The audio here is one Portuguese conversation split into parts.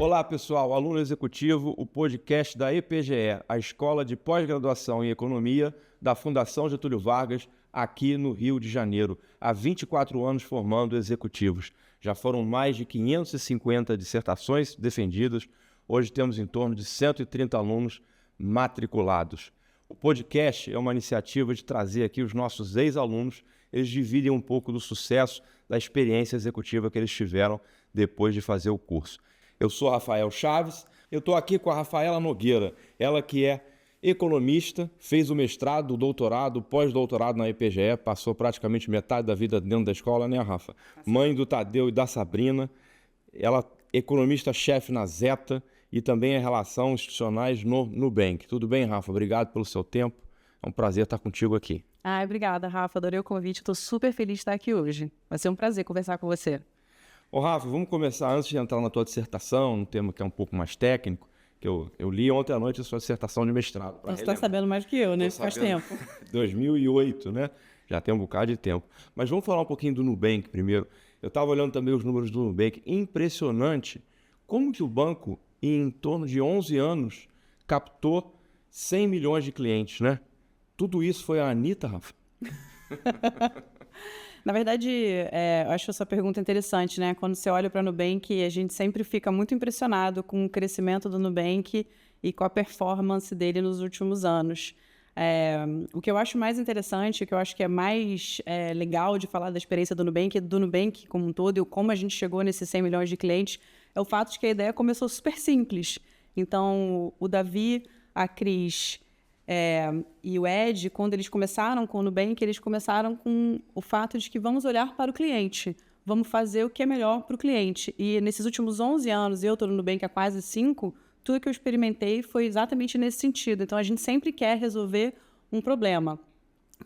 Olá, pessoal, aluno executivo, o podcast da EPGE, a Escola de Pós-Graduação em Economia da Fundação Getúlio Vargas, aqui no Rio de Janeiro, há 24 anos formando executivos. Já foram mais de 550 dissertações defendidas, hoje temos em torno de 130 alunos matriculados. O podcast é uma iniciativa de trazer aqui os nossos ex-alunos, eles dividem um pouco do sucesso da experiência executiva que eles tiveram depois de fazer o curso. Eu sou Rafael Chaves, eu estou aqui com a Rafaela Nogueira, ela que é economista, fez o mestrado, o doutorado, o pós-doutorado na EPGE, passou praticamente metade da vida dentro da escola, né, Rafa? Mãe do Tadeu e da Sabrina, ela é economista-chefe na Zeta e também é Relações Institucionais no Nubank. Tudo bem, Rafa? Obrigado pelo seu tempo, é um prazer estar contigo aqui. Obrigada, Rafa, adorei o convite, estou super feliz de estar aqui hoje. Vai ser um prazer conversar com você. Ô, Rafa, vamos começar antes de entrar na tua dissertação, um tema que é um pouco mais técnico, que eu li ontem à noite a sua dissertação de mestrado. Você está sabendo mais do que eu, né? Faz tempo. 2008, né? Já tem um bocado de tempo. Mas vamos falar um pouquinho do Nubank primeiro. Eu estava olhando também os números do Nubank. Impressionante como que o banco, em torno de 11 anos, captou 100 milhões de clientes, né? Tudo isso foi a Anitta, Rafa? Na verdade, eu acho essa pergunta interessante, né? Quando você olha para o Nubank, a gente sempre fica muito impressionado com o crescimento do Nubank e com a performance dele nos últimos anos. O que eu acho mais interessante, o que eu acho que é mais legal de falar da experiência do Nubank como um todo e como a gente chegou nesses 100 milhões de clientes, é o fato de que a ideia começou super simples. Então, o Davi, a Cris e o Ed, quando eles começaram com o Nubank, eles começaram com o fato de que vamos olhar para o cliente, vamos fazer o que é melhor para o cliente. E nesses últimos 11 anos, eu estou no Nubank há quase 5, tudo que eu experimentei foi exatamente nesse sentido. Então, a gente sempre quer resolver um problema.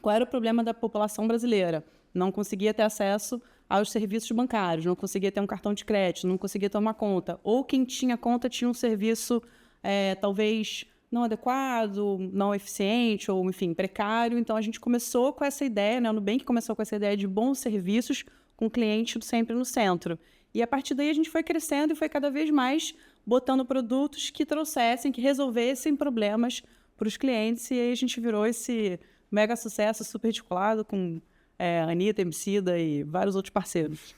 Qual era o problema da população brasileira? Não conseguia ter acesso aos serviços bancários, não conseguia ter um cartão de crédito, não conseguia ter uma conta. Ou quem tinha conta tinha um serviço, talvez não adequado, não eficiente, ou, enfim, precário. Então, a gente começou com essa ideia, né? O Nubank começou com essa ideia de bons serviços, com o cliente sempre no centro. E, a partir daí, a gente foi crescendo e foi cada vez mais botando produtos que trouxessem, que resolvessem problemas para os clientes. E aí, a gente virou esse mega sucesso super articulado com Anitta, Emicida e vários outros parceiros.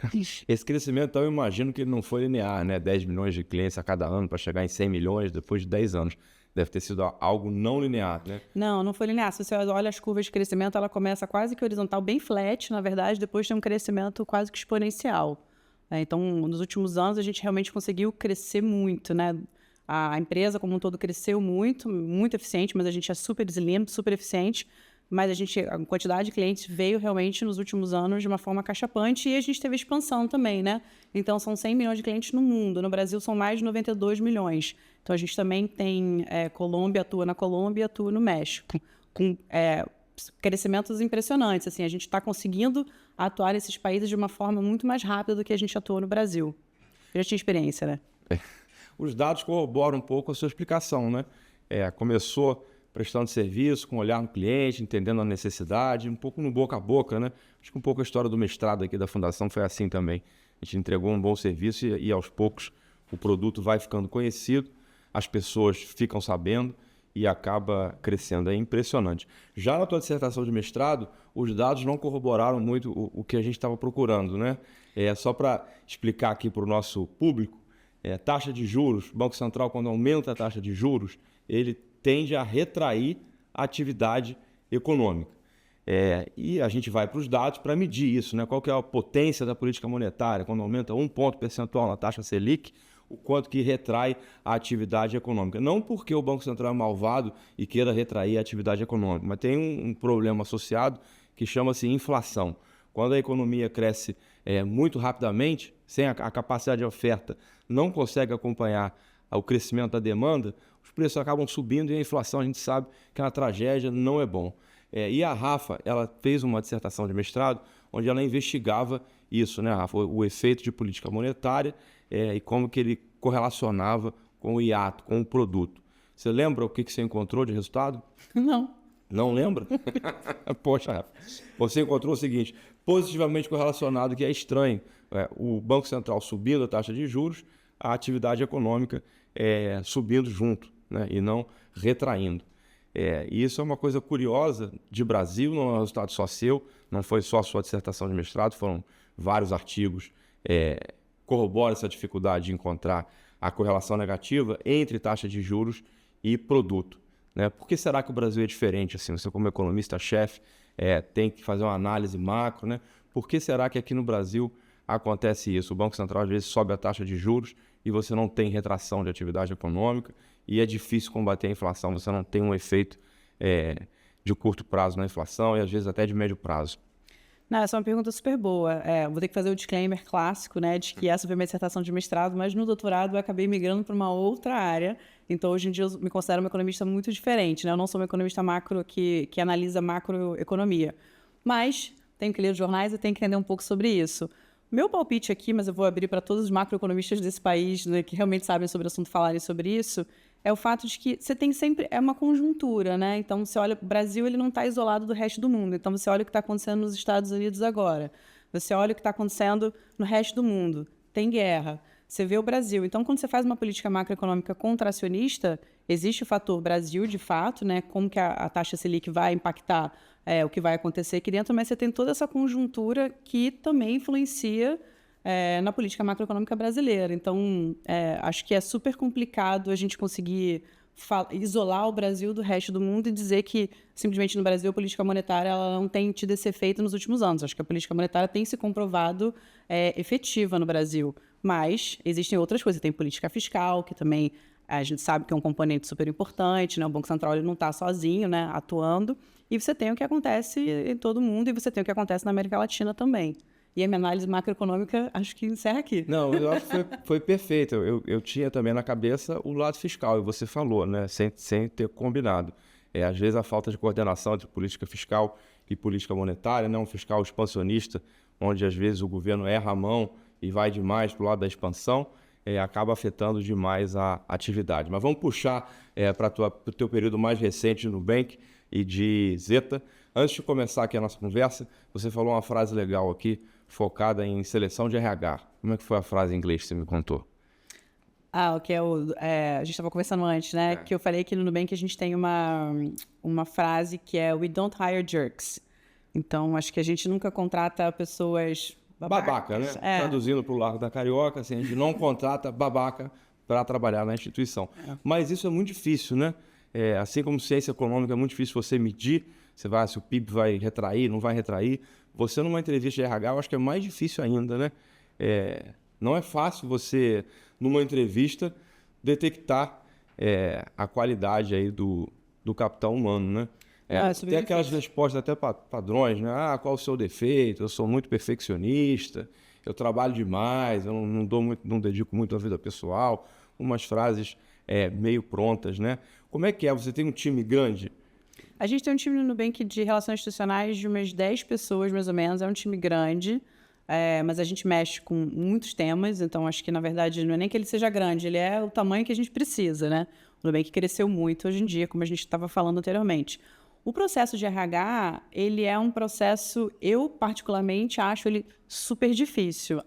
Esse crescimento, então, eu imagino que ele não foi linear, né? 10 milhões de clientes a cada ano para chegar em 100 milhões depois de 10 anos. Deve ter sido algo não linear, né? Não foi linear. Se você olha as curvas de crescimento, ela começa quase que horizontal, bem flat, na verdade, depois tem um crescimento quase que exponencial. Então, nos últimos anos, a gente realmente conseguiu crescer muito, né? A empresa como um todo cresceu muito, muito eficiente, mas a gente é super slim, super eficiente. Mas a quantidade de clientes veio realmente nos últimos anos de uma forma cachapante e a gente teve expansão também, né? Então, são 100 milhões de clientes no mundo. No Brasil, são mais de 92 milhões. Então, a gente também tem Colômbia, atua na Colômbia e atua no México, com crescimentos impressionantes. Assim, a gente está conseguindo atuar nesses países de uma forma muito mais rápida do que a gente atuou no Brasil. Já tinha experiência, né? Os dados corroboram um pouco a sua explicação, né? Começou prestando serviço, com olhar no cliente, entendendo a necessidade, um pouco no boca a boca, né? Acho que um pouco a história do mestrado aqui da Fundação foi assim também. A gente entregou um bom serviço e aos poucos o produto vai ficando conhecido, as pessoas ficam sabendo e acaba crescendo. É impressionante. Já na tua dissertação de mestrado, os dados não corroboraram muito o que a gente estava procurando, né? Só para explicar aqui para o nosso público, taxa de juros, o Banco Central, quando aumenta a taxa de juros, ele tende a retrair a atividade econômica. E a gente vai para os dados para medir isso, né? Qual que é a potência da política monetária, quando aumenta 1 ponto percentual na taxa Selic, o quanto que retrai a atividade econômica. Não porque o Banco Central é malvado e queira retrair a atividade econômica, mas tem um problema associado que chama-se inflação. Quando a economia cresce muito rapidamente, sem a capacidade de oferta, não consegue acompanhar o crescimento da demanda, os preços acabam subindo e a inflação, a gente sabe que é uma tragédia, não é bom. E a Rafa, ela fez uma dissertação de mestrado onde ela investigava isso, né, Rafa? O efeito de política monetária e como que ele correlacionava com o hiato, com o produto. Você lembra o que você encontrou de resultado? Não. Não lembra? Poxa, Rafa. Você encontrou o seguinte, positivamente correlacionado, que é estranho. O Banco Central subindo a taxa de juros, a atividade econômica subindo junto, né? E não retraindo. E isso é uma coisa curiosa de Brasil, não é um resultado só seu, não foi só a sua dissertação de mestrado, foram vários artigos corroboram essa dificuldade de encontrar a correlação negativa entre taxa de juros e produto, né? Por que será que o Brasil é diferente? Assim, você como economista-chefe tem que fazer uma análise macro, né? Por que será que aqui no Brasil acontece isso? O Banco Central às vezes sobe a taxa de juros e você não tem retração de atividade econômica e é difícil combater a inflação, você não tem um efeito de curto prazo na inflação e às vezes até de médio prazo. Não, essa é uma pergunta super boa. Vou ter que fazer o disclaimer clássico, né, de que essa foi minha dissertação de mestrado, mas no doutorado eu acabei migrando para uma outra área. Então, hoje em dia, eu me considero uma economista muito diferente, né? Eu não sou uma economista macro que analisa macroeconomia. Mas tenho que ler os jornais e tenho que entender um pouco sobre isso. Meu palpite aqui, mas eu vou abrir para todos os macroeconomistas desse país, né, que realmente sabem sobre o assunto falarem sobre isso, é o fato de que você tem sempre uma conjuntura, né? Então, você olha, o Brasil ele não está isolado do resto do mundo. Então, você olha o que está acontecendo nos Estados Unidos agora. Você olha o que está acontecendo no resto do mundo. Tem guerra. Você vê o Brasil. Então, quando você faz uma política macroeconômica contracionista, existe o fator Brasil, de fato, né? Como que a taxa Selic vai impactar o que vai acontecer aqui dentro, mas você tem toda essa conjuntura que também influencia na política macroeconômica brasileira. Então, acho que é super complicado a gente conseguir isolar o Brasil do resto do mundo e dizer que, simplesmente, no Brasil, a política monetária ela não tem tido esse efeito nos últimos anos. Acho que a política monetária tem se comprovado efetiva no Brasil. Mas existem outras coisas. Tem política fiscal, que também a gente sabe que é um componente super importante, né? O Banco Central ele não está sozinho, né, atuando. E você tem o que acontece em todo mundo e você tem o que acontece na América Latina também. E a minha análise macroeconômica, acho que encerra aqui. Não, eu acho que foi perfeito. Eu tinha também na cabeça o lado fiscal, e você falou, né? Sem ter combinado. Às vezes a falta de coordenação entre política fiscal e política monetária, né? Um fiscal expansionista, onde às vezes o governo erra a mão e vai demais para o lado da expansão, acaba afetando demais a atividade. Mas vamos puxar para o teu período mais recente no Nubank e de Zeta. Antes de começar aqui a nossa conversa, você falou uma frase legal aqui, focada em seleção de RH. Como é que foi a frase em inglês que você me contou? O que a gente estava conversando antes, né? Que eu falei que no Nubank a gente tem uma frase que é "We don't hire jerks". Então, acho que a gente nunca contrata pessoas babaca, né? Traduzindo para o lado da carioca, assim, a gente não contrata babaca para trabalhar na instituição. Mas isso é muito difícil, né? Assim como ciência econômica é muito difícil você medir, se o PIB vai retrair, não vai retrair. Você, numa entrevista de RH, eu acho que é mais difícil ainda, né? Não é fácil você, numa entrevista, detectar a qualidade aí do capital humano, né? Tem aquelas respostas até padrões, né? Qual o seu defeito? Eu sou muito perfeccionista, eu trabalho demais, eu não dedico muito à vida pessoal. Umas frases meio prontas, né? Como é que é? Você tem um time grande? A gente tem um time no Nubank de relações institucionais de umas 10 pessoas, mais ou menos. É um time grande, mas a gente mexe com muitos temas. Então, acho que, na verdade, não é nem que ele seja grande, ele é o tamanho que a gente precisa, né? O Nubank cresceu muito hoje em dia, como a gente estava falando anteriormente. O processo de RH, ele é um processo, eu particularmente acho ele super difícil.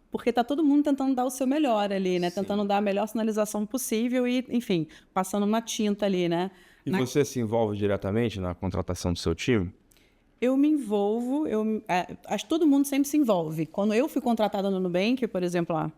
Porque está todo mundo tentando dar o seu melhor ali, né? Sim. Tentando dar a melhor sinalização possível e, enfim, passando uma tinta ali, né? E você se envolve diretamente na contratação do seu time? Eu me envolvo, acho que todo mundo sempre se envolve. Quando eu fui contratada no Nubank, por exemplo, há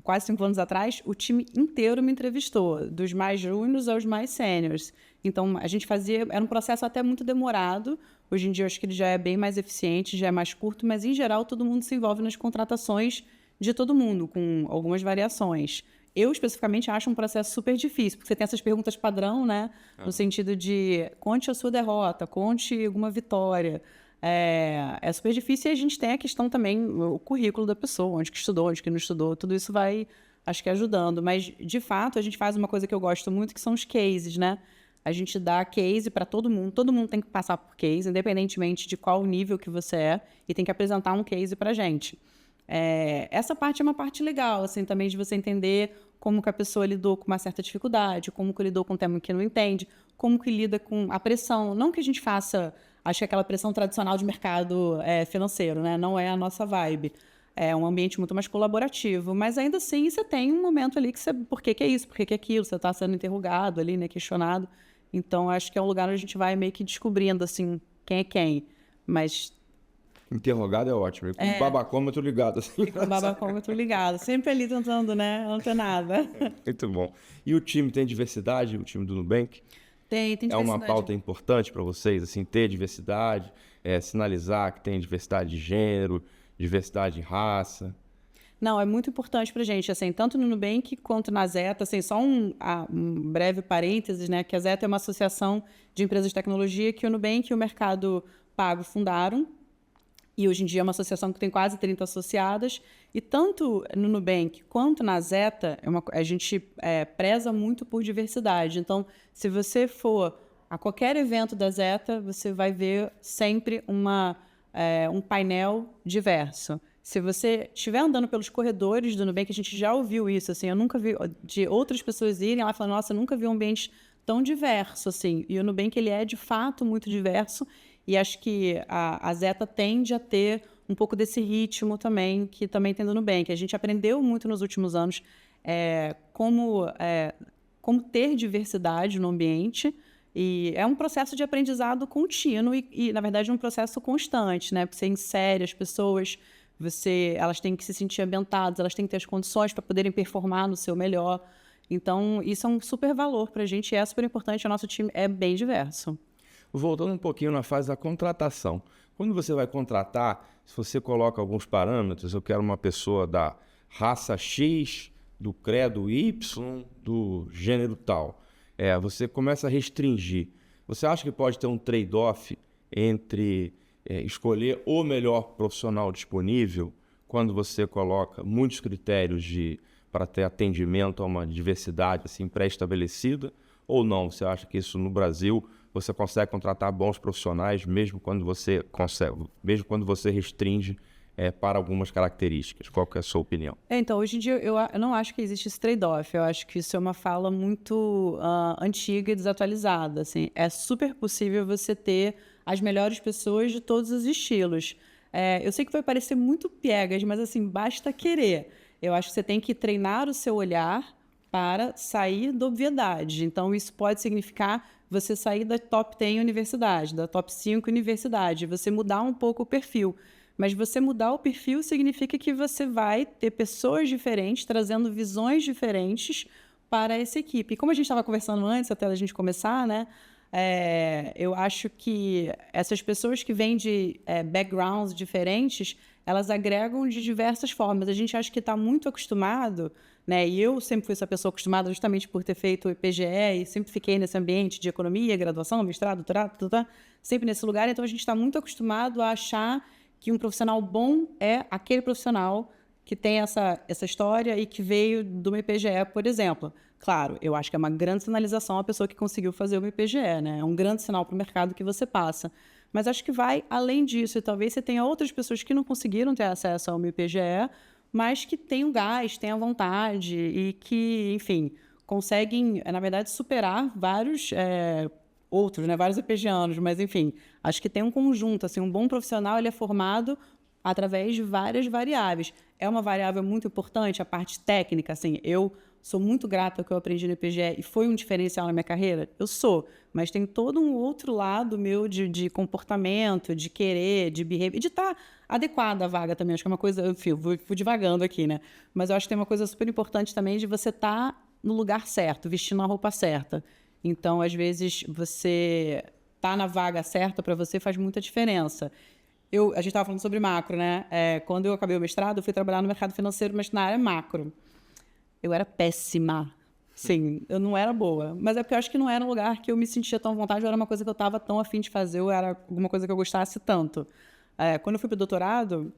quase 5 anos atrás, o time inteiro me entrevistou, dos mais júniors aos mais sêniors. Então, a gente era um processo até muito demorado. Hoje em dia, eu acho que ele já é bem mais eficiente, já é mais curto, mas, em geral, todo mundo se envolve nas contratações de todo mundo, com algumas variações. Eu, especificamente, acho um processo super difícil, porque você tem essas perguntas padrão, né? No sentido de, conte a sua derrota, conte alguma vitória. É super difícil e a gente tem a questão também, o currículo da pessoa, onde que estudou, onde que não estudou, tudo isso vai, acho que, ajudando. Mas, de fato, a gente faz uma coisa que eu gosto muito, que são os cases, né? A gente dá case para todo mundo tem que passar por case, independentemente de qual nível que você é, e tem que apresentar um case para a gente. Essa parte é uma parte legal, assim, também de você entender como que a pessoa lidou com uma certa dificuldade, como que lidou com um tema que não entende, como que lida com a pressão. Não que a gente faça, acho que aquela pressão tradicional de mercado financeiro, né? Não é a nossa vibe. É um ambiente muito mais colaborativo, mas ainda assim você tem um momento ali que você, por que que é isso, por que que é aquilo, você está sendo interrogado ali, né, questionado. Então, acho que é um lugar onde a gente vai meio que descobrindo, assim, quem é quem. Mas Interrogado é ótimo. E com o babacômetro ligado. Assim. com o babacômetro ligado, sempre ali tentando, né, não ter nada. Muito bom. E o time tem diversidade, o time do Nubank? Tem É uma diversidade. pauta importante para vocês, assim, ter diversidade, sinalizar que tem diversidade de gênero, diversidade de raça. Não, é muito importante para a gente, assim, tanto no Nubank quanto na Zeta, assim, só um breve parênteses, né, que a Zeta é uma associação de empresas de tecnologia que o Nubank e o Mercado Pago fundaram, e hoje em dia é uma associação que tem quase 30 associadas, e tanto no Nubank quanto na Zeta, a gente preza muito por diversidade. Então, se você for a qualquer evento da Zeta, você vai ver sempre um painel diverso. Se você estiver andando pelos corredores do Nubank, a gente já ouviu isso, assim, eu nunca vi de outras pessoas irem lá e falar, nossa, eu nunca vi um ambiente tão diverso, assim. E o Nubank, ele é, de fato, muito diverso, e acho que a Zeta tende a ter um pouco desse ritmo também, que também tem no Nubank. A gente aprendeu muito nos últimos anos como ter diversidade no ambiente, e é um processo de aprendizado contínuo e na verdade, um processo constante, né? Porque você insere as pessoas, elas têm que se sentir ambientadas, elas têm que ter as condições para poderem performar no seu melhor. Então, isso é um super valor para a gente e é super importante. O nosso time é bem diverso. Voltando um pouquinho na fase da contratação. Quando você vai contratar, se você coloca alguns parâmetros, eu quero uma pessoa da raça X, do credo Y, do gênero tal. Você começa a restringir. Você acha que pode ter um trade-off entre escolher o melhor profissional disponível quando você coloca muitos critérios para ter atendimento a uma diversidade assim, pré-estabelecida? Ou não? Você acha que isso no Brasil você consegue contratar bons profissionais mesmo quando você restringe para algumas características? Qual que é a sua opinião? Então, hoje em dia, eu não acho que existe esse trade-off. Eu acho que isso é uma fala muito antiga e desatualizada. Assim. É super possível você ter as melhores pessoas de todos os estilos. Eu sei que vai parecer muito piegas, mas assim, basta querer. Eu acho que você tem que treinar o seu olhar para sair da obviedade. Então, isso pode significar você sair da top 10 universidade, da top 5 universidade, você mudar um pouco o perfil. Mas você mudar o perfil significa que você vai ter pessoas diferentes, trazendo visões diferentes para essa equipe. E como a gente estava conversando antes, até a gente começar, né? Eu acho que essas pessoas que vêm de backgrounds diferentes, elas agregam de diversas formas. A gente acha que está muito acostumado, né? E eu sempre fui essa pessoa acostumada justamente por ter feito o IPGE e sempre fiquei nesse ambiente de economia, graduação, mestrado, doutorado, sempre nesse lugar. Então, a gente está muito acostumado a achar que um profissional bom é aquele profissional que tem essa história e que veio do IPGE, por exemplo. Claro, eu acho que é uma grande sinalização a pessoa que conseguiu fazer o IPGE, né? É um grande sinal para o mercado que você passa. Mas acho que vai além disso, e talvez você tenha outras pessoas que não conseguiram ter acesso ao IPGE, mas que têm o gás, têm a vontade e que, enfim, conseguem, na verdade, superar vários outros, né? Vários IPGianos, mas, enfim, acho que tem um conjunto, assim, um bom profissional, ele é formado através de várias variáveis. É uma variável muito importante, a parte técnica, assim, eu sou muito grata ao que eu aprendi no IPGE e foi um diferencial na minha carreira? Eu sou, mas tem todo um outro lado meu de comportamento, de querer, de behavior, e de estar adequada à vaga também. Acho que é uma coisa, enfim, vou divagando aqui, né? Mas eu acho que tem uma coisa super importante também de você estar no lugar certo, vestindo a roupa certa. Então, às vezes, você tá na vaga certa para você faz muita diferença. A gente estava falando sobre macro, né? Quando eu acabei o mestrado, eu fui trabalhar no mercado financeiro, mas na área macro. Eu era péssima. Sim, eu não era boa. Mas é porque eu acho que não era um lugar que eu me sentia tão à vontade, ou era uma coisa que eu estava tão afim de fazer, ou era alguma coisa que eu gostasse tanto. Quando eu fui para o doutorado,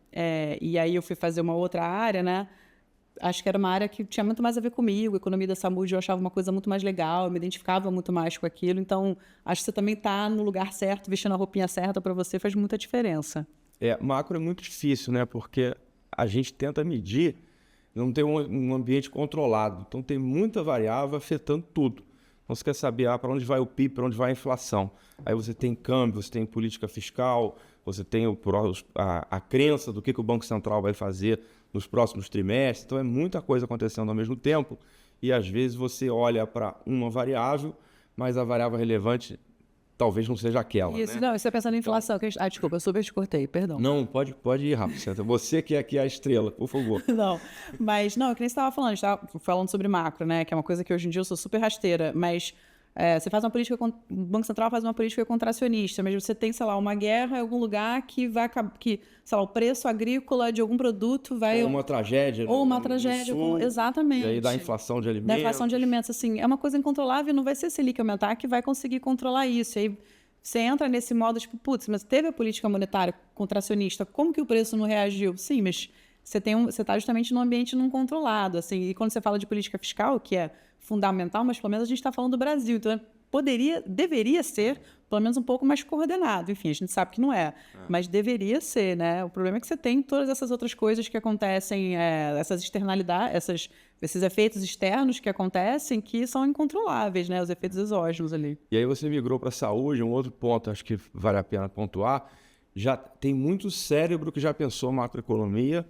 e aí eu fui fazer uma outra área, né? Acho que era uma área que tinha muito mais a ver comigo. Economia da saúde eu achava uma coisa muito mais legal, eu me identificava muito mais com aquilo. Então, acho que você também está no lugar certo, vestindo a roupinha certa para você, faz muita diferença. Macro é muito difícil, né? Porque a gente tenta medir, não tem um ambiente controlado. Então, tem muita variável afetando tudo. Então, você quer saber para onde vai o PIB, para onde vai a inflação. Aí você tem câmbio, você tem política fiscal, você tem a crença do que o Banco Central vai fazer nos próximos trimestres. Então, é muita coisa acontecendo ao mesmo tempo e, às vezes, você olha para uma variável, mas a variável relevante talvez não seja aquela. Isso, né? não, você pensando em inflação. Desculpa, eu super te cortei, perdão. Não, pode ir, Rafa. Você que é aqui a estrela, por favor. Não, mas não, é que nem você estava falando, a gente estava falando sobre macro, né? Que é uma coisa que hoje em dia eu sou super rasteira, mas você faz uma política, o Banco Central faz uma política contracionista, mas você tem, sei lá, uma guerra em algum lugar que vai que, sei lá, o preço agrícola de algum produto vai... Ou uma tragédia. Ou uma no tragédia, sul, exatamente. E aí dá inflação de alimentos. Da inflação de alimentos, assim, é uma coisa incontrolável e não vai ser a Selic aumentar que vai conseguir controlar isso. E aí você entra nesse modo, tipo, putz, mas teve a política monetária contracionista, como que o preço não reagiu? Sim, mas você está justamente num ambiente não controlado, assim, e quando você fala de política fiscal, que é fundamental, mas pelo menos a gente está falando do Brasil, então deveria ser, pelo menos um pouco mais coordenado, enfim, a gente sabe que não é, mas deveria ser, né? O problema é que você tem todas essas outras coisas que acontecem, essas externalidades, esses efeitos externos que acontecem que são incontroláveis, né? Os efeitos exógenos ali. E aí você migrou para a saúde, um outro ponto, acho que vale a pena pontuar, já tem muito cérebro que já pensou macroeconomia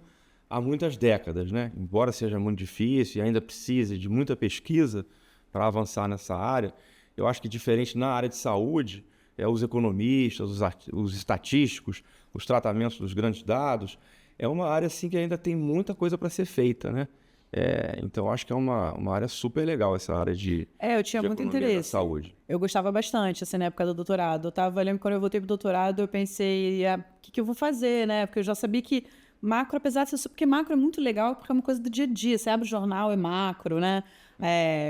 há muitas décadas, né? Embora seja muito difícil e ainda precise de muita pesquisa para avançar nessa área, eu acho que diferente na área de saúde, os economistas, os estatísticos, os tratamentos dos grandes dados, é uma área assim, que ainda tem muita coisa para ser feita, né? Então, acho que é uma área super legal, essa área eu tinha muito interesse. Da saúde. Eu gostava bastante, assim, na época do doutorado. Eu lembro que quando eu voltei para o doutorado, eu pensei, o que eu vou fazer, né? Porque eu já sabia que macro, apesar de ser... Porque macro é muito legal, porque é uma coisa do dia a dia. Você abre o jornal, é macro, né?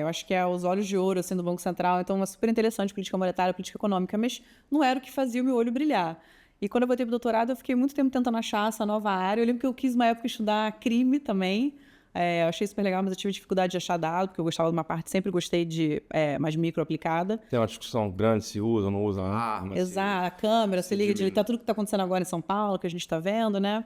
Eu acho que é os olhos de ouro, assim, do Banco Central. Então, é super interessante política monetária, política econômica, mas não era o que fazia o meu olho brilhar. E quando eu voltei para o doutorado, eu fiquei muito tempo tentando achar essa nova área. Eu lembro que eu quis, uma época, estudar crime também. Eu achei super legal, mas eu tive dificuldade de achar dado, porque eu gostava de uma parte, sempre gostei de mais micro aplicada. Tem uma discussão grande se usa ou não usa arma. Exato, a câmera, se liga, tá tudo que está acontecendo agora em São Paulo, que a gente está vendo, né?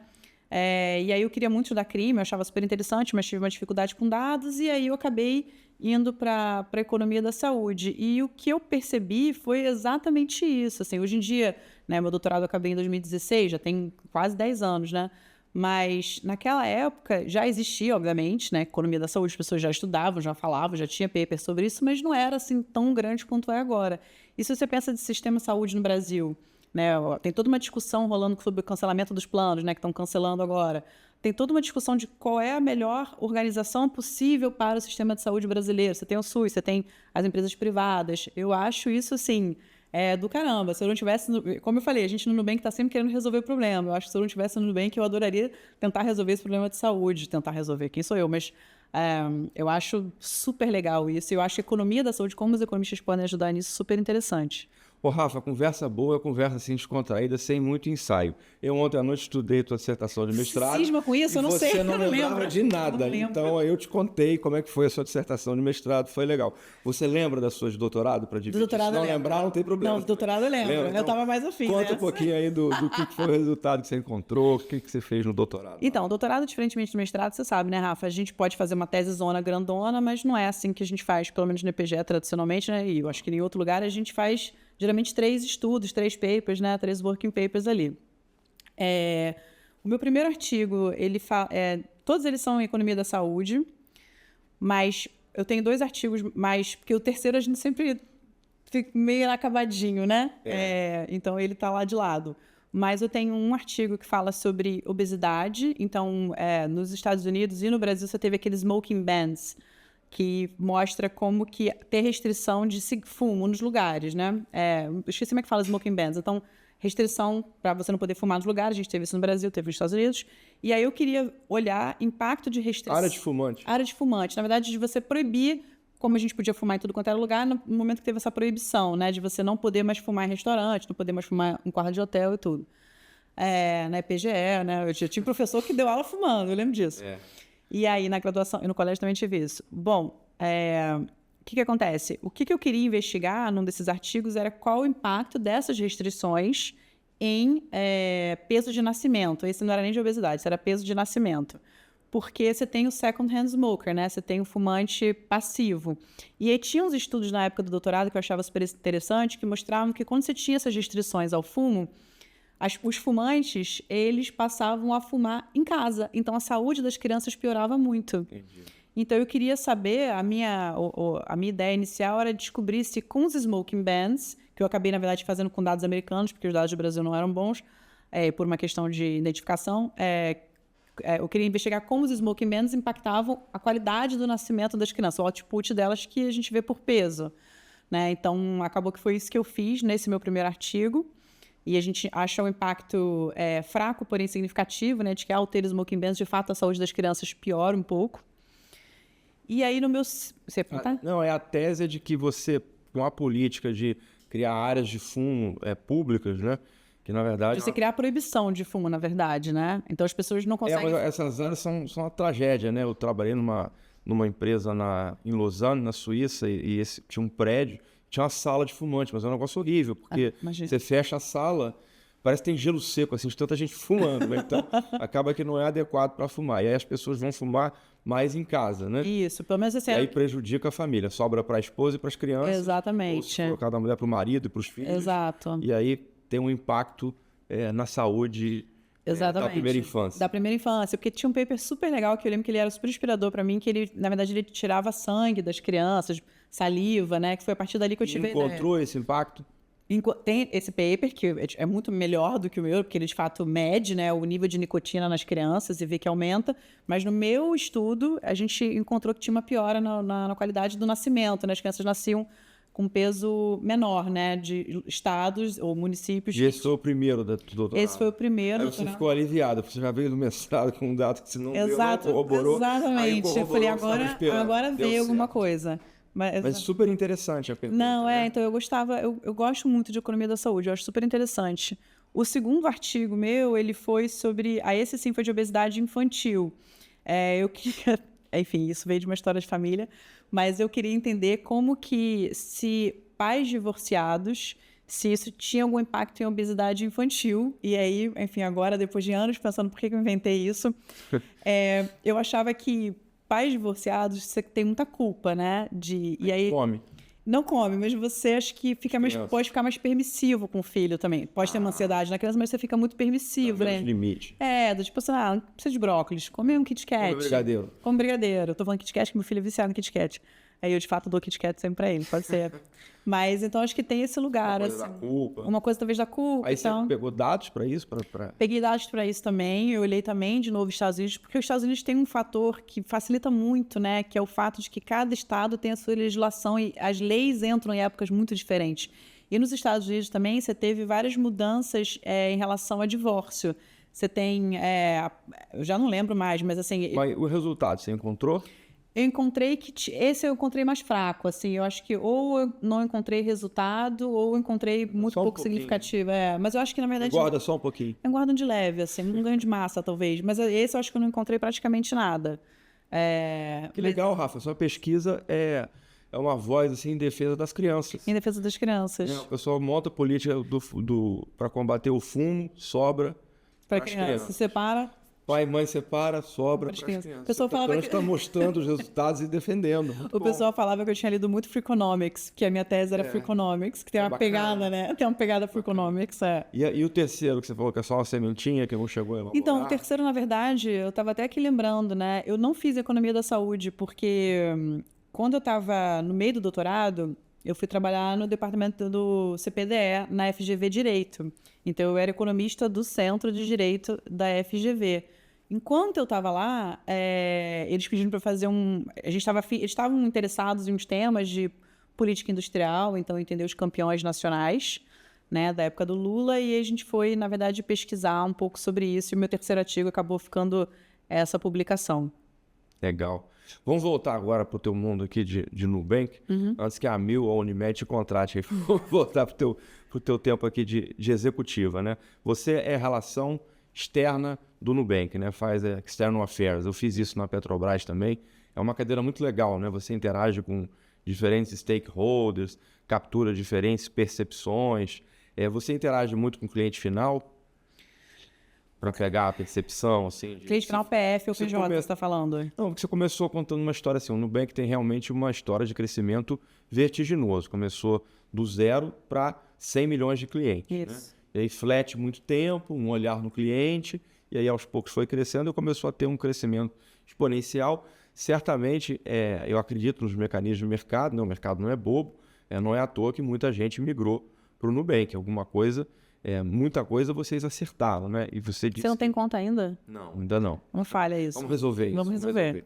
E aí eu queria muito estudar crime, eu achava super interessante, mas tive uma dificuldade com dados, e aí eu acabei indo para a economia da saúde. E o que eu percebi foi exatamente isso. Assim, hoje em dia, né, meu doutorado eu acabei em 2016, já tem quase 10 anos, né? Mas naquela época já existia, obviamente, né, economia da saúde, as pessoas já estudavam, já falavam, já tinha paper sobre isso, mas não era assim tão grande quanto é agora. E se você pensa de sistema de saúde no Brasil, né, tem toda uma discussão rolando sobre o cancelamento dos planos, né, que estão cancelando agora. Tem toda uma discussão de qual é a melhor organização possível para o sistema de saúde brasileiro. Você tem o SUS, você tem as empresas privadas. Eu acho isso, assim, do caramba. Se eu não tivesse... Como eu falei, a gente no Nubank está sempre querendo resolver o problema. Eu acho que se eu não tivesse no Nubank, eu adoraria tentar resolver esse problema de saúde. Tentar resolver, quem sou eu? Mas eu acho super legal isso. Eu acho a economia da saúde, como os economistas podem ajudar nisso, super interessante. Ô, Rafa, conversa boa, conversa assim descontraída, sem muito ensaio. Eu ontem à noite estudei tua dissertação de mestrado. Cisma com isso? Eu não sei. Você não lembrava de nada. Então, eu te contei como é que foi a sua dissertação de mestrado, foi legal. Você lembra das suas de doutorado para dividir? Do doutorado Se não lembrar, não tem problema. Não, do doutorado eu lembro. Lembra? Eu estava mais afim. Conta um pouquinho aí do que foi o resultado que você encontrou, o que você fez no doutorado. Então, o doutorado, diferentemente do mestrado, você sabe, né, Rafa? A gente pode fazer uma tese zona grandona, mas não é assim que a gente faz, pelo menos no EPGE tradicionalmente, né? E eu acho que em outro lugar a gente faz geralmente 3 estudos, 3 papers, né? 3 working papers ali. O meu primeiro artigo, todos eles são em economia da saúde, mas eu tenho 2 artigos mais, porque o terceiro a gente sempre fica meio acabadinho, né? Então ele está lá de lado. Mas eu tenho um artigo que fala sobre obesidade. Então, nos Estados Unidos e no Brasil, você teve aqueles smoking bans, que mostra como que ter restrição de fumo nos lugares, né? Esqueci como é que fala smoking bans. Então, restrição para você não poder fumar nos lugares. A gente teve isso no Brasil, teve nos Estados Unidos. E aí eu queria olhar impacto de restrição. Área de fumante. Área de fumante. Na verdade, de você proibir, como a gente podia fumar em tudo quanto era lugar, no momento que teve essa proibição, né? De você não poder mais fumar em restaurante, não poder mais fumar em quarto de hotel e tudo. Na EPGE, né? Eu tinha um professor que deu aula fumando, eu lembro disso. E aí, na graduação e no colégio também tive isso. Bom, o que acontece? O que eu queria investigar num desses artigos era qual o impacto dessas restrições em peso de nascimento. Esse não era nem de obesidade, isso era peso de nascimento. Porque você tem o second-hand smoker, né? Você tem o fumante passivo. E aí tinha uns estudos na época do doutorado que eu achava super interessante, que mostravam que quando você tinha essas restrições ao fumo, os fumantes, eles passavam a fumar em casa. Então, a saúde das crianças piorava muito. Entendi. Então, eu queria saber, a minha ideia inicial era descobrir se com os smoking bans, que eu acabei, na verdade, fazendo com dados americanos, porque os dados do Brasil não eram bons, por uma questão de identificação, eu queria investigar como os smoking bans impactavam a qualidade do nascimento das crianças, o output delas que a gente vê por peso, né? Então, acabou que foi isso que eu fiz nesse meu primeiro artigo. E a gente acha o impacto fraco, porém significativo, né? De que ao ter smoking bans, de fato, a saúde das crianças piora um pouco. E aí, no meu... Você tá? Não, a tese de que você, com a política de criar áreas de fumo públicas, né? Que, na verdade... Você criar a proibição de fumo, na verdade, né? Então, as pessoas não conseguem... essas áreas são uma tragédia, né? Eu trabalhei numa empresa em Lausanne, na Suíça, e tinha um prédio, tinha uma sala de fumante, mas é um negócio horrível, porque você fecha a sala, parece que tem gelo seco, assim, de tanta gente fumando, né? Então, acaba que não é adequado para fumar. E aí as pessoas vão fumar mais em casa, né? Isso, pelo menos assim... E aí prejudica a família, sobra para a esposa e para as crianças. Exatamente. Ou se for cada mulher para o marido e para os filhos. Exato. E aí tem um impacto na saúde da primeira infância. Da primeira infância, porque tinha um paper super legal que eu lembro que ele era super inspirador para mim, que ele, na verdade, ele tirava sangue das crianças, saliva, né? Que foi a partir dali que eu tive a ideia. Encontrou esse impacto? Tem esse paper, que é muito melhor do que o meu, porque ele, de fato, mede, né, o nível de nicotina nas crianças e vê que aumenta. Mas no meu estudo, a gente encontrou que tinha uma piora na qualidade do nascimento, né? As crianças nasciam com peso menor, né? De estados ou municípios. E esse foi o primeiro do doutorado? Esse foi o primeiro. Aí você ficou aliviado, você já veio do mestrado com um dado que você não deu, né? Corroborou. Exatamente. Eu falei, agora veio alguma coisa. Mas super interessante a pergunta. Não, né? Então eu gosto muito de economia da saúde, eu acho super interessante. O segundo artigo meu, ele foi sobre... Esse sim foi de obesidade infantil. Eu queria... Enfim, isso veio de uma história de família, mas eu queria entender como que, se pais divorciados, se isso tinha algum impacto em obesidade infantil. E aí, enfim, agora, depois de anos pensando por que eu inventei isso, eu achava que pais divorciados, você tem muita culpa, né? E aí, come. Não come, mas você acha que pode ficar mais permissivo com o filho também. Pode ter uma ansiedade na criança, mas você fica muito permissivo, né? Limite. Do tipo assim, não precisa de brócolis, come um Kit Kat. Come brigadeiro. Eu tô falando Kit Kat, que meu filho é viciado no Kit Kat. Aí eu, de fato, dou Kit Kat sempre pra ele, pode ser. Mas, então, acho que tem esse lugar. Uma coisa da culpa. Uma coisa, talvez, da culpa. Aí você pegou dados para isso? Peguei dados para isso também. Eu olhei também, de novo, os Estados Unidos, porque os Estados Unidos têm um fator que facilita muito, né? Que é o fato de que cada estado tem a sua legislação e as leis entram em épocas muito diferentes. E nos Estados Unidos também, você teve várias mudanças em relação a divórcio. Você tem... eu já não lembro mais, mas assim... Mas o resultado, você encontrou? Eu encontrei esse eu encontrei mais fraco, assim, eu acho que ou eu não encontrei resultado, ou eu encontrei muito pouco significativo, mas eu acho que, na verdade... Engorda só um pouquinho. Engordam de leve, assim, um ganho de massa, talvez, mas esse eu acho que eu não encontrei praticamente nada. Que legal, Rafa, sua pesquisa é uma voz, assim, em defesa das crianças. Em defesa das crianças. O pessoal monta política para combater o fumo, sobra para criança, se separa... Pai e mãe separa, sobra para as crianças. O pessoal falava que... está mostrando os resultados e defendendo. Pessoal falava que eu tinha lido muito Freakonomics, que a minha tese era Freakonomics, que tem uma pegada, né? Tem uma pegada Freakonomics, E o terceiro, que você falou que é só uma sementinha, que não chegou a elaborar? Então, o terceiro, na verdade, eu estava até aqui lembrando, né? Eu não fiz economia da saúde, porque quando eu estava no meio do doutorado, eu fui trabalhar no departamento do CPDE, na FGV Direito. Então, eu era economista do Centro de Direito da FGV. Enquanto eu estava lá, eles pediram para fazer eles estavam interessados em uns temas de política industrial, então entender os campeões nacionais, né, da época do Lula, e a gente foi, na verdade, pesquisar um pouco sobre isso, e o meu terceiro artigo acabou ficando essa publicação. Legal. Vamos voltar agora para o teu mundo aqui de Nubank, antes que a Amil ou a Unimed te contrate. Vamos voltar para o teu tempo aqui de executiva, né? Você é relação externa do Nubank, né? Faz External Affairs. Eu fiz isso na Petrobras também. É uma cadeira muito legal, né? Você interage com diferentes stakeholders, captura diferentes percepções. Você interage muito com o cliente final para pegar a percepção, assim... Cliente final PF ou PJ, você está falando? Não, porque você começou contando uma história assim. O Nubank tem realmente uma história de crescimento vertiginoso. Começou do 0 para 100 milhões de clientes. Isso. Né? E aí flat muito tempo, um olhar no cliente, e aí aos poucos foi crescendo e começou a ter um crescimento exponencial. Certamente, eu acredito nos mecanismos do mercado, né? O mercado não é bobo, não é à toa que muita gente migrou para o Nubank. Muita coisa vocês acertaram, né? E você disse... Você não tem conta ainda? Não, ainda não. Não falha isso. Vamos resolver isso. Vamos resolver.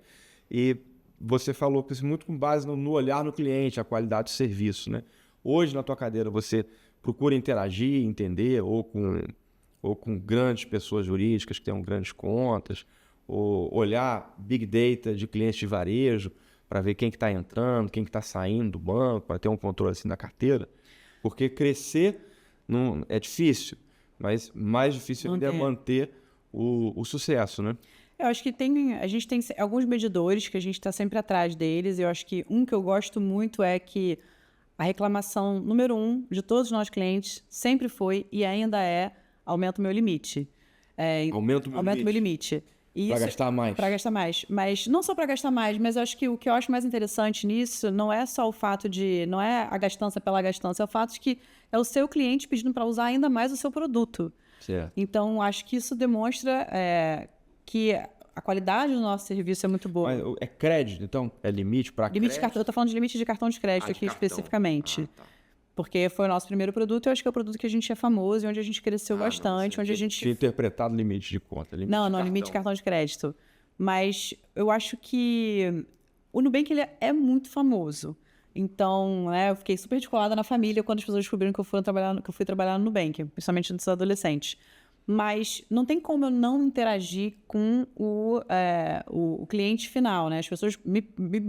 E você falou que isso muito com base no olhar no cliente, a qualidade do serviço, né? Hoje, na tua cadeira, você procura interagir, entender, ou com grandes pessoas jurídicas que tenham grandes contas, ou olhar Big Data de clientes de varejo para ver quem que está entrando, quem que está saindo do banco, para ter um controle assim da carteira. Porque crescer não, é difícil, mas mais difícil ainda é manter o sucesso, né? Eu acho que a gente tem alguns medidores que a gente está sempre atrás deles. Eu acho que um que eu gosto muito é que a reclamação número 1 de todos os nossos clientes sempre foi e ainda é aumenta o meu limite. Aumenta o meu limite. Para gastar mais. Para gastar mais. Mas não só para gastar mais, mas eu acho que o que eu acho mais interessante nisso não é só o fato não é a gastança pela gastança, é o fato de que é o seu cliente pedindo para usar ainda mais o seu produto. Certo. Então, acho que isso demonstra que a qualidade do nosso serviço é muito boa. Mas é crédito, então? É limite para crédito? De cartão, eu estou falando de limite de cartão de crédito aqui especificamente. Tá. Porque foi o nosso primeiro produto e eu acho que é o produto que a gente é famoso e onde a gente cresceu bastante. Onde a gente tinha interpretado limite de conta. Limite de cartão de crédito. Mas eu acho que o Nubank ele é muito famoso. Então, né, eu fiquei super descolada na família quando as pessoas descobriram que eu fui trabalhar no Nubank, principalmente nos adolescentes. Mas não tem como eu não interagir com o cliente final, né? As pessoas me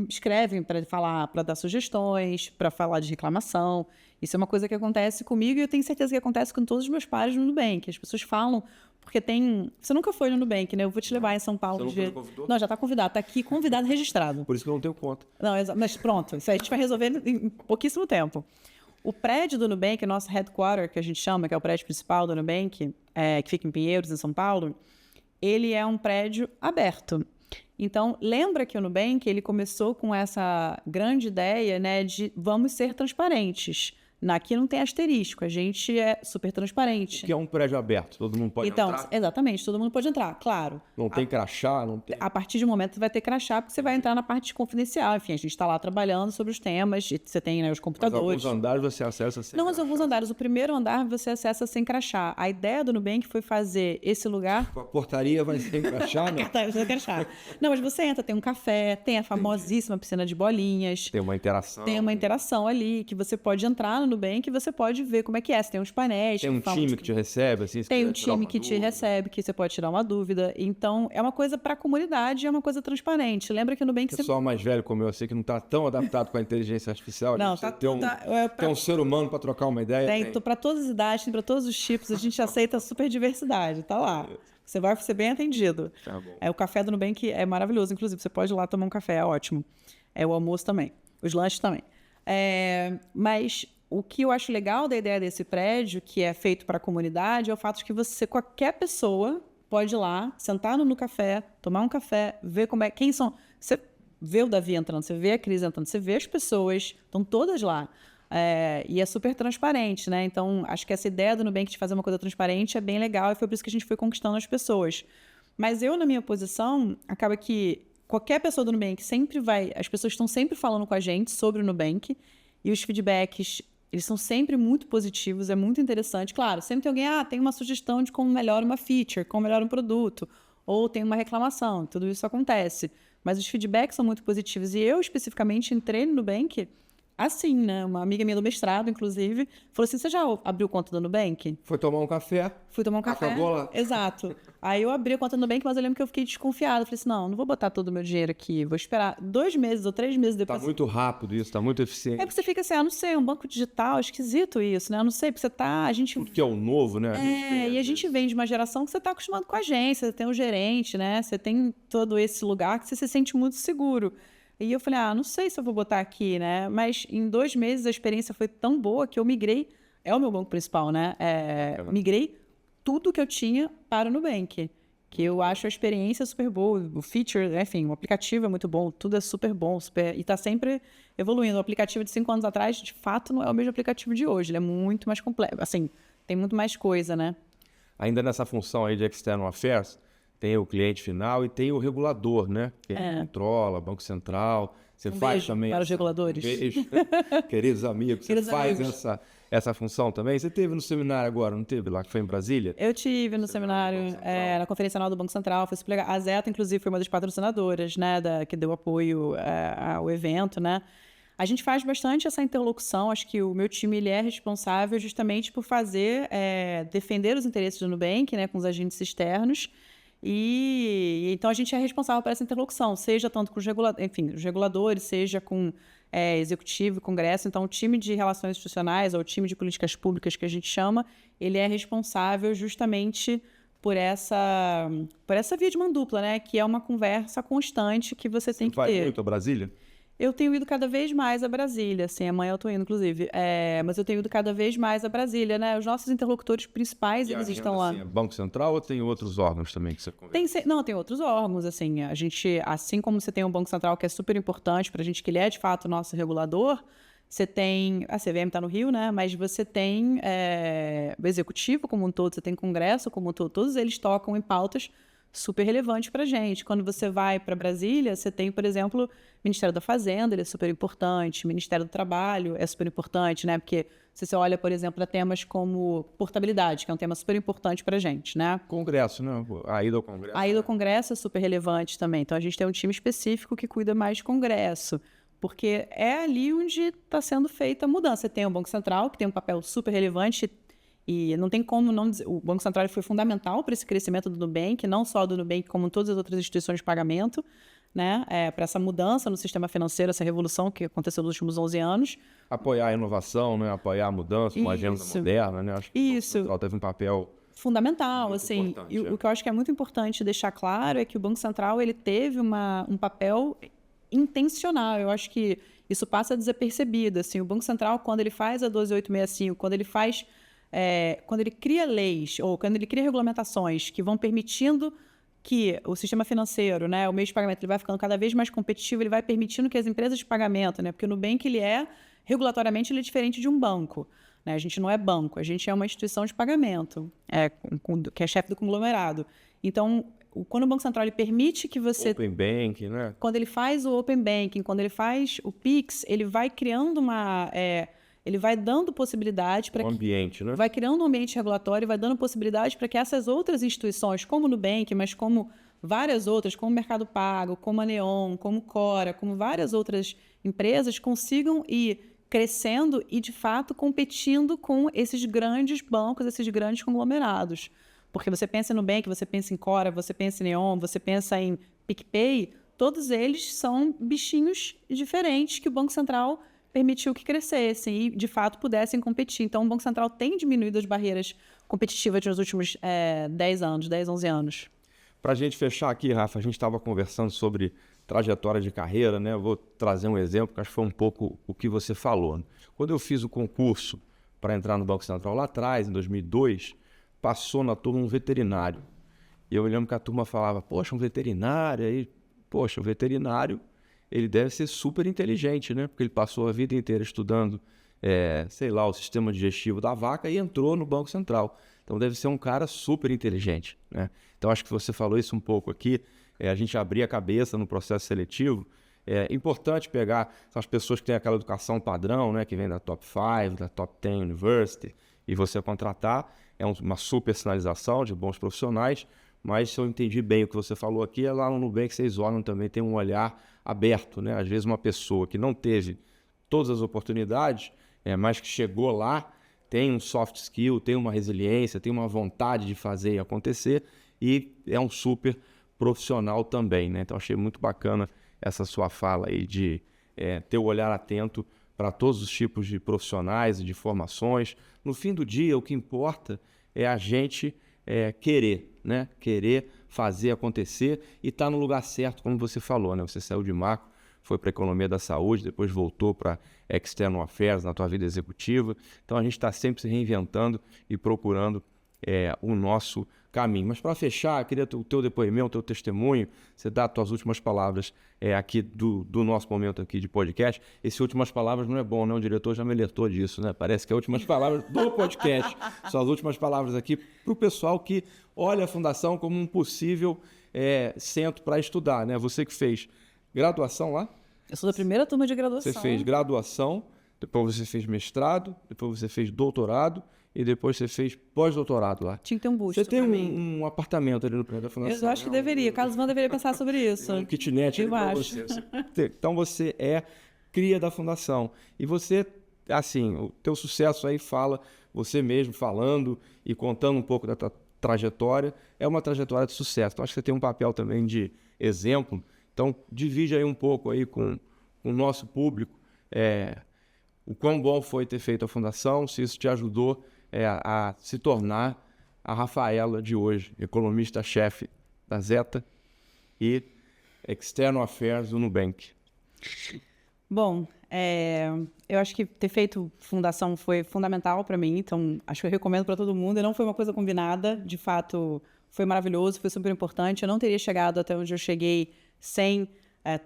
escrevem para falar, para dar sugestões, para falar de reclamação. Isso é uma coisa que acontece comigo e eu tenho certeza que acontece com todos os meus pares no Nubank. As pessoas falam, porque tem... Você nunca foi no Nubank, né? Eu vou te levar em São Paulo. Você não convidou? Não, já está convidado. Está aqui convidado registrado. Por isso que eu não tenho conta. Não, mas pronto. Isso aí a gente vai resolver em pouquíssimo tempo. O prédio do Nubank, nosso headquarter, que a gente chama, que é o prédio principal do Nubank, que fica em Pinheiros, em São Paulo, ele é um prédio aberto. Então, lembra que o Nubank ele começou com essa grande ideia, né, de vamos ser transparentes. Aqui não tem asterisco, a gente é super transparente. Que é um prédio aberto, todo mundo pode entrar? Então, exatamente, todo mundo pode entrar, claro. Não tem crachá, não tem... A partir de um momento você vai ter crachá, porque você vai entrar na parte confidencial. Enfim, a gente está lá trabalhando sobre os temas, você tem, né, os computadores. Mas alguns andares você acessa sem crachá. Não, mas alguns andares. O primeiro andar você acessa sem crachá. A ideia do Nubank foi fazer esse lugar... A portaria vai sem crachá, né? Sem crachá. Não, mas você entra, tem um café, tem a famosíssima piscina de bolinhas. Tem uma interação. Tem uma interação ali, que você pode entrar no Nubank e você pode ver como é que é. Você tem uns painéis. Tem um time que te recebe, assim? Tem um time que te recebe, que você pode tirar uma dúvida. Então, é uma coisa para a comunidade, é uma coisa transparente. Lembra que no Nubank... O pessoal mais velho como eu, sei que não está tão adaptado com a inteligência artificial. Não, tem um ser humano para trocar uma ideia. Tem para todas as idades, tem para todos os tipos. A gente aceita super diversidade, tá lá. Você vai ser bem atendido. Tá bom. O café do Nubank é maravilhoso, inclusive. Você pode ir lá tomar um café, é ótimo. O almoço também. Os lanches também. Mas o que eu acho legal da ideia desse prédio, que é feito para a comunidade, é o fato de que qualquer pessoa pode ir lá, sentar no café, tomar um café, ver quem são... Você vê o Davi entrando, você vê a Cris entrando, você vê as pessoas, estão todas lá. E é super transparente, né? Então, acho que essa ideia do Nubank de fazer uma coisa transparente é bem legal e foi por isso que a gente foi conquistando as pessoas. Mas eu, na minha posição, acaba que qualquer pessoa do Nubank as pessoas estão sempre falando com a gente sobre o Nubank e os feedbacks, eles são sempre muito positivos, é muito interessante. Claro, sempre tem alguém, tem uma sugestão de como melhora uma feature, como melhora um produto, ou tem uma reclamação, tudo isso acontece. Mas os feedbacks são muito positivos. E eu, especificamente, entrei no Nubank assim, né? Uma amiga minha do mestrado, inclusive, falou assim, você já abriu conta do Nubank? Foi tomar um café? Fui tomar um café. Acabou lá? Exato. Aí eu abri a conta do Nubank, mas eu lembro que eu fiquei desconfiada. Falei assim, não vou botar todo o meu dinheiro aqui. Vou esperar 2 meses ou 3 meses depois. Tá muito rápido isso, tá muito eficiente. Porque você fica assim, não sei, um banco digital, esquisito isso, né? Eu não sei, porque a gente... Porque é o novo, né? A gente vem de uma geração que você tá acostumado com a agência, você tem um gerente, né? Você tem todo esse lugar que você se sente muito seguro. E eu falei, não sei se eu vou botar aqui, né? Mas em 2 meses a experiência foi tão boa que eu migrei, é o meu banco principal, né? Migrei tudo que eu tinha para o Nubank, que eu acho a experiência super boa, o feature, enfim, o aplicativo é muito bom, tudo é super bom, e está sempre evoluindo. O aplicativo de 5 anos atrás, de fato, não é o mesmo aplicativo de hoje, ele é muito mais complexo, assim, tem muito mais coisa, né? Ainda nessa função aí de External Affairs, tem o cliente final e tem o regulador, né? Que controla, Banco Central. Você faz Beijo também para os reguladores. Beijo, queridos amigos. Você Queridos faz amigos. essa função também? Você teve no seminário agora, não teve lá, que foi em Brasília? Eu tive no seminário, na Conferência Anual do Banco Central, foi super legal. A Zeta, inclusive, foi uma das patrocinadoras, né, que deu apoio ao evento, né? A gente faz bastante essa interlocução, acho que o meu time ele é responsável justamente por defender os interesses do Nubank, né, com os agentes externos, e então a gente é responsável por essa interlocução, seja tanto com os reguladores, seja com executivo, congresso. Então o time de relações institucionais, ou o time de políticas públicas que a gente chama, ele é responsável justamente por essa via de mão dupla, né, que é uma conversa constante que você tem que Vai ter. muito a Brasília? Eu tenho ido cada vez mais a Brasília, assim, amanhã eu tô indo, inclusive, mas eu tenho ido cada vez mais a Brasília, né? Os nossos interlocutores principais, eles estão lá. Assim, é Banco Central ou tem outros órgãos também que você conversa? Não, tem outros órgãos, assim, a gente, assim como você tem o Banco Central, que é super importante para a gente, que ele é, de fato, o nosso regulador, você tem, a CVM está no Rio, né? Mas você tem o Executivo como um todo, você tem Congresso como um todo, todos eles tocam em pautas super relevante para a gente. Quando você vai para Brasília, você tem, por exemplo, o Ministério da Fazenda, ele é super importante, o Ministério do Trabalho é super importante, né? Porque se você olha, por exemplo, para temas como portabilidade, que é um tema super importante para a gente, né? Congresso, né? A ida ao Congresso. A ida ao Congresso é super relevante também. Então, a gente tem um time específico que cuida mais de Congresso, porque é ali onde está sendo feita a mudança. Você tem o Banco Central, que tem um papel super relevante, e não tem como não dizer, o Banco Central foi fundamental para esse crescimento do Nubank, não só do Nubank, como todas as outras instituições de pagamento, né? Para essa mudança no sistema financeiro, essa revolução que aconteceu nos últimos 11 anos. Apoiar a inovação, né? Apoiar a mudança, uma agenda moderna, né? Acho que o Banco Central teve um papel fundamental, assim. E o que eu acho que é muito importante deixar claro é que o Banco Central ele teve um papel intencional. Eu acho que isso passa desapercebido. Assim, o Banco Central, quando ele faz a 12865, quando ele cria leis ou quando ele cria regulamentações que vão permitindo que o sistema financeiro, né, o meio de pagamento, ele vai ficando cada vez mais competitivo, ele vai permitindo que as empresas de pagamento, né, porque o Nubank, regulatoriamente, ele é diferente de um banco. Né? A gente não é banco, a gente é uma instituição de pagamento, que é chefe do conglomerado. Então, quando o Banco Central ele permite que você... Open Banking, né? Quando ele faz o Open Banking, quando ele faz o Pix, ele vai criando ele vai dando possibilidade para ambiente, né? Vai criando um ambiente regulatório e vai dando possibilidade para que essas outras instituições, como o Nubank, mas como várias outras, como o Mercado Pago, como a Neon, como Cora, como várias outras empresas, consigam ir crescendo e, de fato, competindo com esses grandes bancos, esses grandes conglomerados. Porque você pensa em Nubank, você pensa em Cora, você pensa em Neon, você pensa em PicPay, todos eles são bichinhos diferentes que o Banco Central permitiu que crescessem e, de fato, pudessem competir. Então, o Banco Central tem diminuído as barreiras competitivas nos últimos 10 anos, 10, 11 anos. Para a gente fechar aqui, Rafa, a gente estava conversando sobre trajetória de carreira, né? Eu vou trazer um exemplo que acho que foi um pouco o que você falou. Quando eu fiz o concurso para entrar no Banco Central lá atrás, em 2002, passou na turma um veterinário. E eu lembro que a turma falava, poxa, um veterinário? Aí, poxa, o veterinário, ele deve ser super inteligente, né? Porque ele passou a vida inteira estudando, o sistema digestivo da vaca e entrou no Banco Central. Então, deve ser um cara super inteligente, né? Então, acho que você falou isso um pouco aqui. A gente abrir a cabeça no processo seletivo. É importante pegar as pessoas que têm aquela educação padrão, né? Que vem da Top 5, da Top 10 University, e você contratar. É uma super sinalização de bons profissionais, mas se eu entendi bem o que você falou aqui, é lá no Nubank que vocês olham também, tem um olhar aberto, né? Às vezes uma pessoa que não teve todas as oportunidades, mas que chegou lá, tem um soft skill, tem uma resiliência, tem uma vontade de fazer e acontecer, e é um super profissional também, né? Então achei muito bacana essa sua fala aí de ter o olhar atento para todos os tipos de profissionais e de formações. No fim do dia, o que importa é a gente querer, né? Querer fazer acontecer e estar no lugar certo, como você falou, né? Você saiu de macro, foi para a economia da saúde, depois voltou para External Affairs na tua vida executiva. Então, a gente está sempre se reinventando e procurando o nosso caminho. Mas para fechar, queria o teu depoimento, o teu testemunho, você dá as tuas últimas palavras aqui do nosso momento aqui de podcast. Esse últimas palavras não é bom, né? O diretor já me alertou disso, né? Parece que é últimas palavras do podcast. São as últimas palavras aqui para o pessoal que olha a Fundação como um possível centro para estudar, né? Você que fez graduação lá? Eu sou da primeira turma de graduação. Você fez graduação, depois você fez mestrado, depois você fez doutorado e depois você fez pós-doutorado lá. Tinha que ter um busto. Você tem um apartamento ali no prédio da Fundação. Eu acho que deveria. O Carlos Van deveria pensar sobre isso. Um kitnet ali para você. Então você é cria da Fundação. E você, assim, o teu sucesso aí fala, você mesmo falando e contando um pouco da tua trajetória, é uma trajetória de sucesso. Então acho que você tem um papel também de exemplo. Então divide aí um pouco aí com o nosso público o quão bom foi ter feito a Fundação, se isso te ajudou a se tornar a Rafaela de hoje, economista-chefe da Zeta e External Affairs do Nubank. Bom, eu acho que ter feito Fundação foi fundamental para mim, então acho que eu recomendo para todo mundo. E não foi uma coisa combinada, de fato foi maravilhoso, foi super importante. Eu não teria chegado até onde eu cheguei sem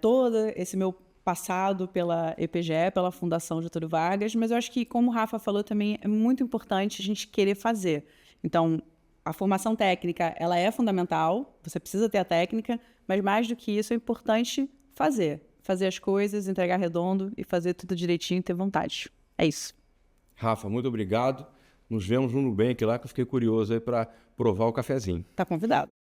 todo esse meu passado pela EPGE, pela Fundação Getúlio Vargas, mas eu acho que, como o Rafa falou também, é muito importante a gente querer fazer. Então, a formação técnica, ela é fundamental, você precisa ter a técnica, mas mais do que isso, é importante fazer as coisas, entregar redondo e fazer tudo direitinho e ter vontade. É isso. Rafa, muito obrigado. Nos vemos no Nubank lá, que eu fiquei curioso aí para provar o cafezinho. Tá convidado.